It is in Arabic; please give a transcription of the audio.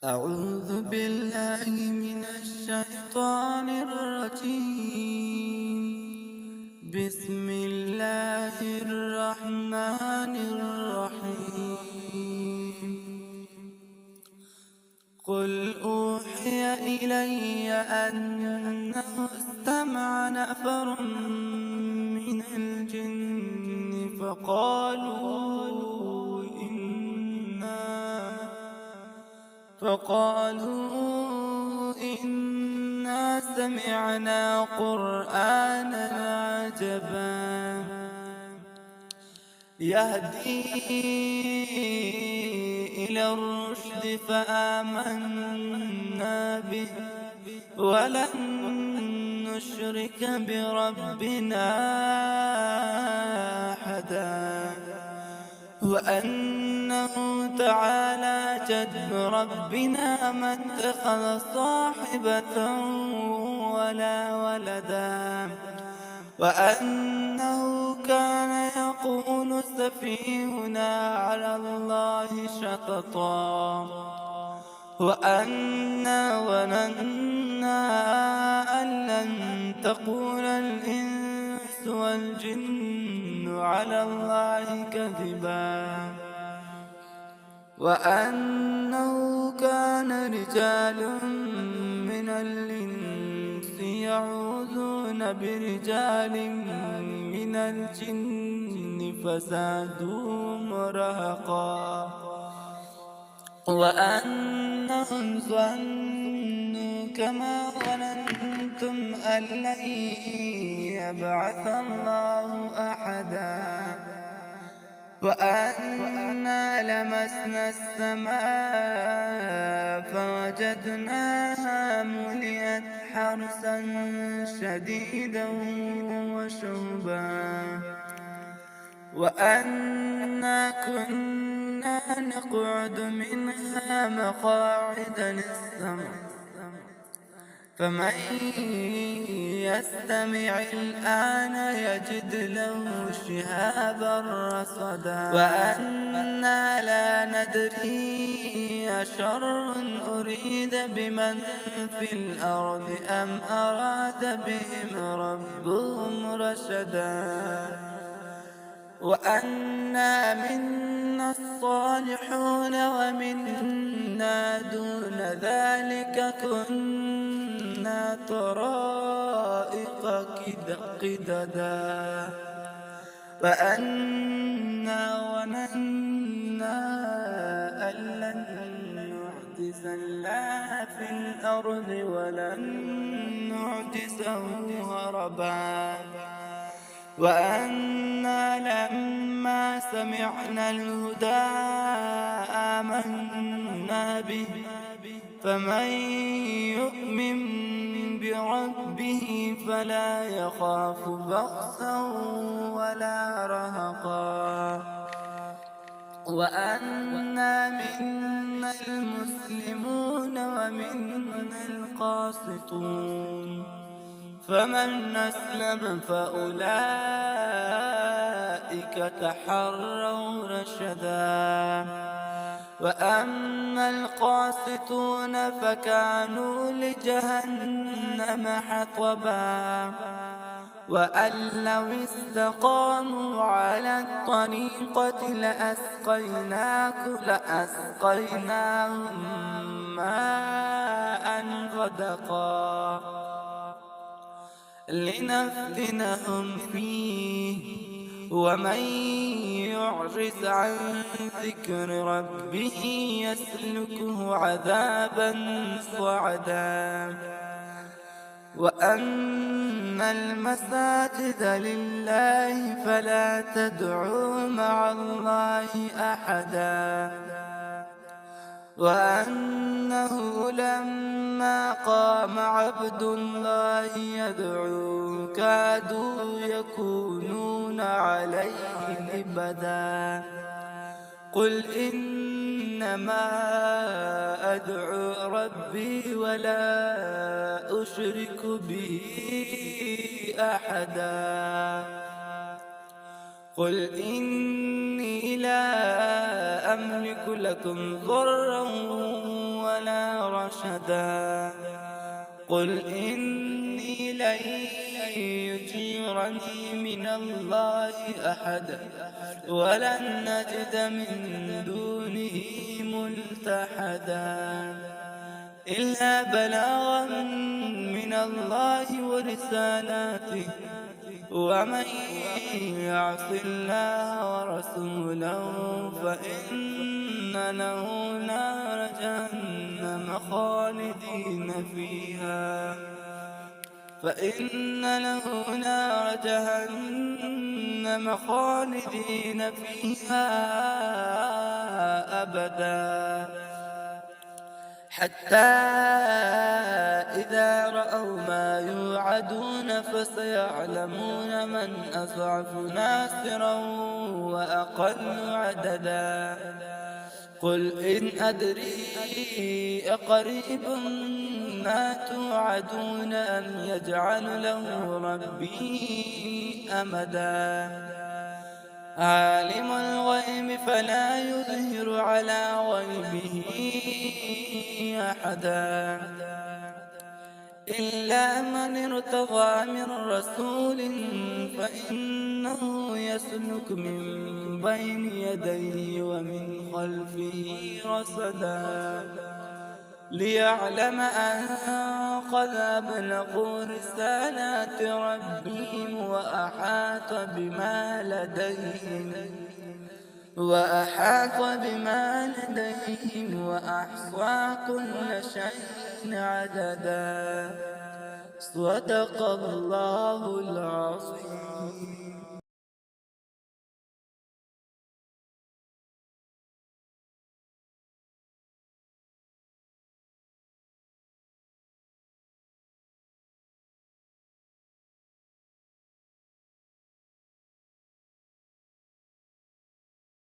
أعوذ بالله من الشيطان الرجيم. بسم الله الرحمن الرحيم. قل أوحي إلي أنه استمع نفر من الجن فقالوا إنا سمعنا قرآنا عجبا يهدي إلى الرشد فآمنا به ولن نشرك بربنا أحدا وأنه تعالى جد ربنا ما اتخذ صاحبة ولا ولدا وأنه كان يقول سفيهنا على الله شططا وأنا ظننا أن لن تقول الإنس والجن على الله كذبا وأنه كان رجال من الإنس يعوذون برجال من الجن فزادوهم رهقا وأنهم ظنوا كما ظننتم أن لن يبعث الله أحدا وأنا لمسنا السماء فوجدناها ملئت حرسا شديدا وشهبا وأنا كنا نقعد منها مقاعد للسمع فمن يستمع الآن يجد له شهابا رصدا وأنا لا ندري أشر أريد بمن في الأرض أم أراد بهم ربهم رشدا وأنا منا الصالحون ومنا دون ذلك كنا طرائق قددا وأنا ظننا أن لن نعجز الله في الأرض ولن نعجزه هربا وأنا لما سمعنا الهدى آمنا به فمن يؤمن بربه فلا يخاف بخسا ولا رهقا وأنا منا المسلمون ومنا القاسطون فمن أسلم فأولئك تحروا رشدا وأما القاسطون فكانوا لجهنم حطبا وأن لو استقاموا على الطريقة لأسقيناهم ماء غدقا لنفتنهم فيه ومن يعرض عن ذكر ربه يسلكه عذابا صعدا وأن المساجد لله فلا تدعوا مع الله أحدا وأنه لما قام عبد الله يدعو كادوا يكونون عليه لبدا قل إنما أدعو ربي ولا أشرك به أحدا قل إني لا أملك لكم ضرا ولا رشدا قل إني لن يجيرني من الله أحد ولن نجد من دونه ملتحدا إلا بلاغا من الله ورسالاته ومن يعص الله ورسوله فإن له نار جهنم خالدين فيها أبدا حتى إذا رأوا ما يوعدون فسيعلمون من أضعف ناصرا وأقل عددا قل إن أدري أقريب ما توعدون أم يجعل له ربي أمدا عالم الغيب فلا يظهر على غيبه أحدا إلا من ارتضى من رسول فإنه يسلك من بين يديه ومن خلفه رصدا ليعلم أن قد أبلغوا رسالات ربهم وأحاط بما لديهم وأحصى كل شيء عددا صدق الله العظيم.